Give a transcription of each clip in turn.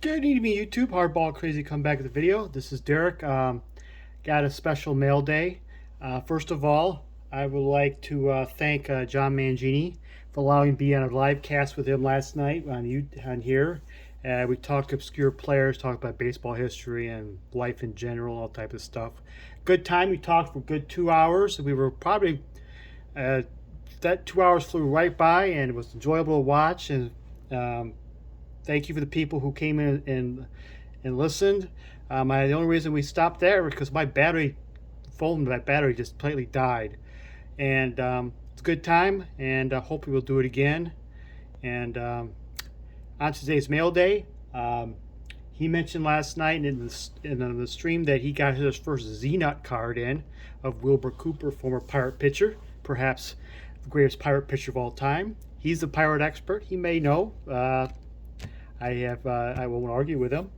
Good evening, YouTube. Hardball Crazy come back with the video. This is Derek. Got a special mail day. First of all, I would like to thank John Mangini for allowing me to be on a live cast with him last night on here. We talked obscure players, talked about baseball history and life in general, all type of stuff. Good time. We talked for a good 2 hours. We were probably that 2 hours flew right by, and it was enjoyable to watch. And thank you for the people who came in and listened. The only reason we stopped there was because my battery just completely died. And it's a good time, and hopefully we'll do it again. And on today's mail day, he mentioned last night in the stream that he got his first Zeenut card in of Wilbur Cooper, former Pirate pitcher, perhaps the greatest Pirate pitcher of all time. He's a Pirate expert. He may know. I won't argue with him.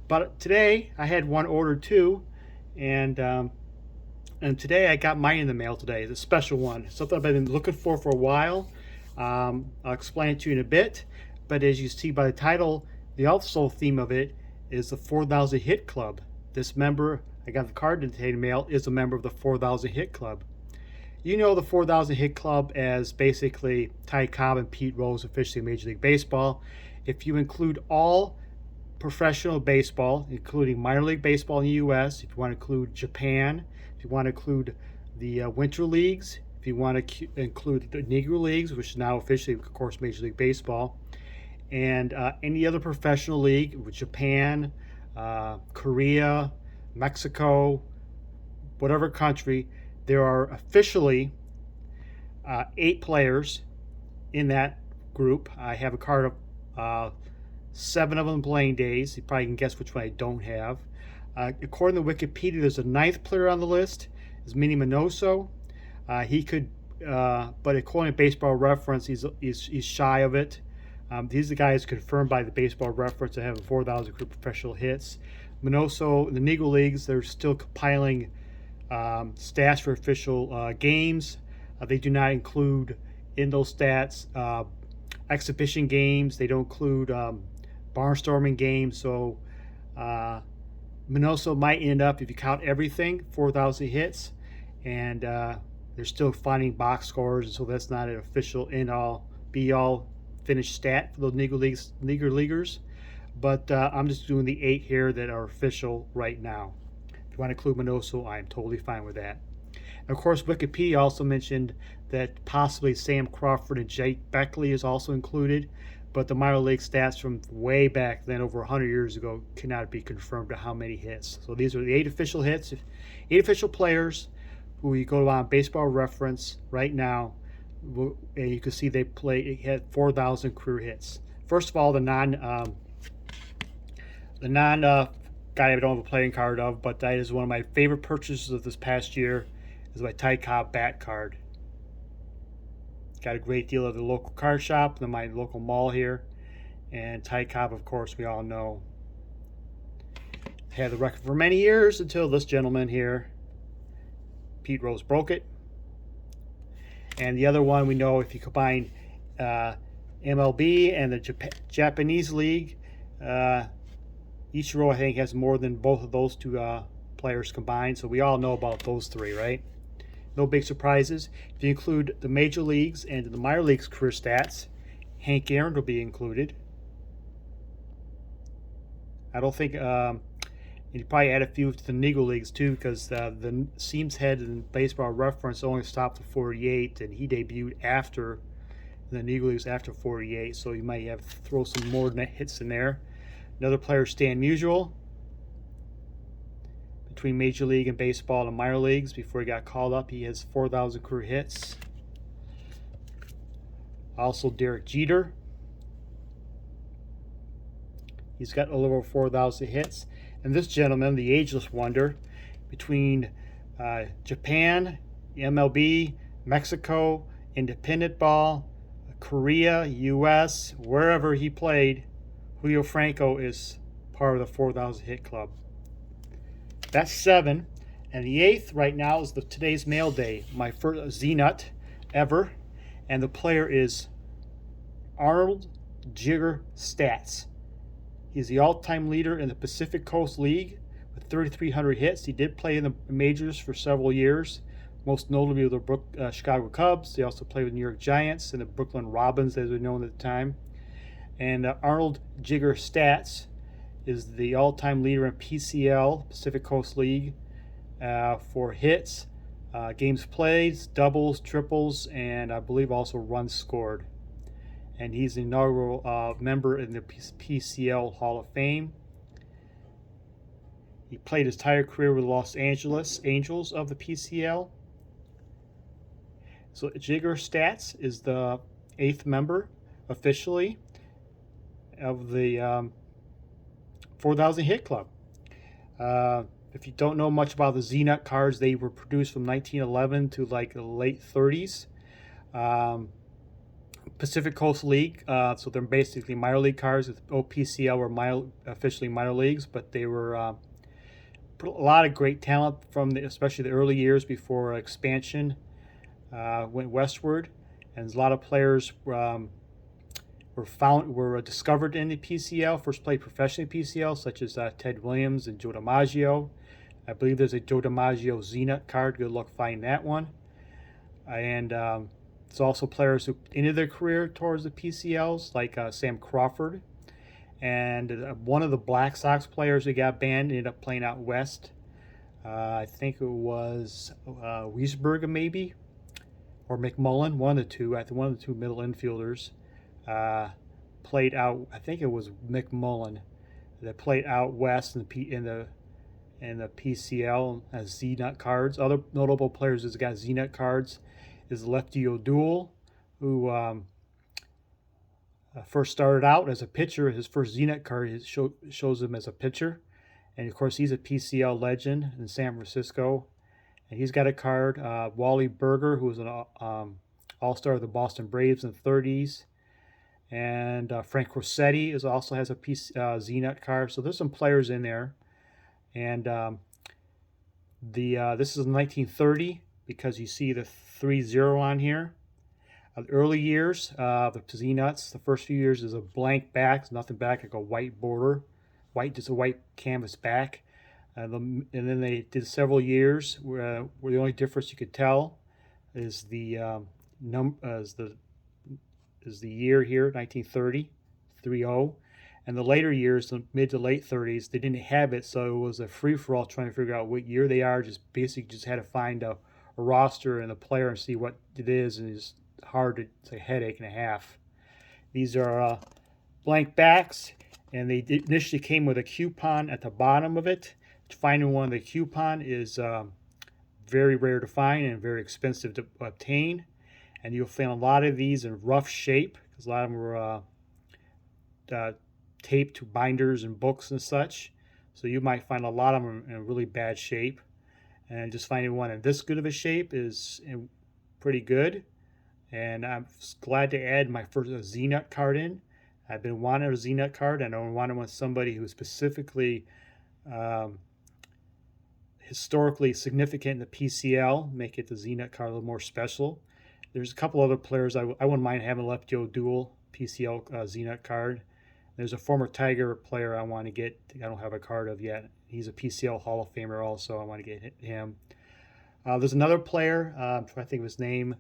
But today I had one ordered too, and today I got mine in the mail today. It's a special one, something I've been looking for a while. I'll explain it to you in a bit. But as you see by the title, the also theme of it is the 4,000 Hit Club. This member, I got the card in today's mail, is a member of the 4,000 Hit Club. You know the 4,000 Hit Club as basically Ty Cobb and Pete Rose officially in Major League Baseball. If you include all professional baseball, including minor league baseball in the U.S., if you want to include Japan, if you want to include the winter leagues, if you want to include the Negro Leagues, which is now officially, of course, Major League Baseball, and any other professional league, with Japan, Korea, Mexico, whatever country, there are officially 8 players in that group. I have a card of 7 of them playing days. You probably can guess which one I don't have. According to Wikipedia, there's a 9th player on the list. Is Minnie Minoso. He could, but according to Baseball Reference, he's shy of it. These are the guys confirmed by the Baseball Reference that have 4,000 career professional hits. Minoso, in the Negro Leagues, they're still compiling stats for official games. They do not include in those stats exhibition games. They don't include barnstorming games. So Minoso might end up, if you count everything, 4,000 hits, and they're still finding box scores, and so that's not an official end-all, be-all finished stat for those Negro Leaguers. But I'm just doing the 8 here that are official right now. If you want to include Minoso, I am totally fine with that. And of course, Wikipedia also mentioned that possibly Sam Crawford and Jake Beckley is also included, but the minor league stats from way back then, over 100 years ago, cannot be confirmed to how many hits. So these are the 8 official hits, 8 official players who you go on Baseball Reference right now, and you can see they had 4,000 career hits. First of all, the non guy I don't have a playing card of, but that is one of my favorite purchases of this past year, is my Ty Cobb bat card. Got a great deal at the local card shop, in my local mall here. And Ty Cobb, of course, we all know, had the record for many years until this gentleman here, Pete Rose, broke it. And the other one we know, if you combine MLB and the Japanese League, Ichiro, I think, has more than both of those 2 players combined. So we all know about those 3, right? No big surprises. If you include the major leagues and the minor leagues career stats, Hank Aaron will be included. I don't think you probably add a few to the Negro Leagues too, because the Seams head in Baseball Reference only stopped at 48, and he debuted after the Negro Leagues after 48. So you might have to throw some more hits in there. Another player, Stan Musial, between Major League and Baseball and minor leagues before he got called up. He has 4,000 career hits. Also, Derek Jeter. He's got a little over 4,000 hits. And this gentleman, the ageless wonder, between Japan, MLB, Mexico, independent ball, Korea, U.S., wherever he played, Julio Franco is part of the 4,000 hit club. That's 7. And the 8th right now is today's mail day. My first Zeenut ever. And the player is Arnold Jigger Stats. He's the all-time leader in the Pacific Coast League with 3,300 hits. He did play in the majors for several years, most notably with the Chicago Cubs. He also played with New York Giants and the Brooklyn Robins, as we know at the time. And Arnold Jigger Stats is the all-time leader in PCL, Pacific Coast League, for hits, games played, doubles, triples, and I believe also runs scored. And he's the inaugural member in the PCL Hall of Fame. He played his entire career with the Los Angeles Angels of the PCL. So Jigger Stats is the 8th member officially of the 4,000 Hit Club. If you don't know much about the Zeenut cards, they were produced from 1911 to like the late 30s. Pacific Coast League, so they're basically minor league cards. OPCL were officially minor leagues, but they were a lot of great talent from especially the early years before expansion went westward, and a lot of players were discovered in the PCL, first played professionally in PCL, such as Ted Williams and Joe DiMaggio. I believe there's a Joe DiMaggio Zeenut card. Good luck finding that one. And it's also players who ended their career towards the PCLs, like Sam Crawford. And one of the Black Sox players who got banned ended up playing out west. I think it was Wiesberger maybe, or McMullen, one of the two. I think one of the two middle infielders played out. I think it was McMullen that played out west in the PCL as Zeenut cards. Other notable players that's got Zeenut cards is Lefty O'Doul, who first started out as a pitcher. His first Zeenut card shows him as a pitcher. And, of course, he's a PCL legend in San Francisco. And he's got a card. Wally Berger, who was an all-star of the Boston Braves in the 30s. And Frank Rossetti also has a Zeenut card. So there's some players in there. And this is 1930 because you see the 3-0 on here. The early years, the Zeenuts, the first few years is a blank back, nothing back, like a white border, just a white canvas back. And then they did several years where the only difference you could tell is the year here, 1930, 3-0. And the later years, the mid to late 30s, they didn't have it, so it was a free-for-all trying to figure out what year they are. Just had to find a roster and a player and see what it is, and it's hard to, it's a headache and a half. These are blank backs, and they initially came with a coupon at the bottom of it. Finding one of the coupon is very rare to find and very expensive to obtain. And you'll find a lot of these in rough shape, because a lot of them were taped to binders and books and such. So you might find a lot of them in really bad shape. And just finding one in this good of a shape is pretty good. And I'm glad to add my first Zeenut card in. I've been wanting a Zeenut card, and I wanted one somebody who's specifically historically significant in the PCL, make it the Zeenut card a little more special. There's a couple other players I wouldn't mind having Lefty O'Doul PCL Zeenut card. There's a former Tiger player I want to get. I don't have a card of yet. He's a PCL Hall of Famer also. I want to get him. There's another player. I'm trying to think of his name.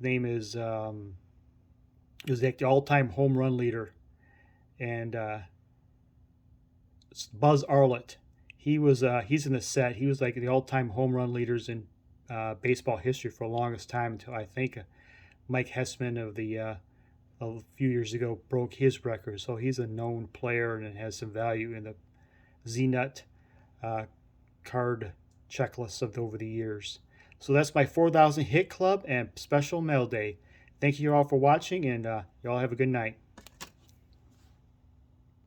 Name is he was like the all-time home run leader, and it's Buzz Arlet. He's in the set. He was like the all-time home run leaders in baseball history for the longest time until I think Mike Hessman of a few years ago broke his record. So he's a known player and it has some value in the Zeenut card checklists of over the years. So that's my 4,000 Hit Club and special mail day. Thank you all for watching, and y'all have a good night.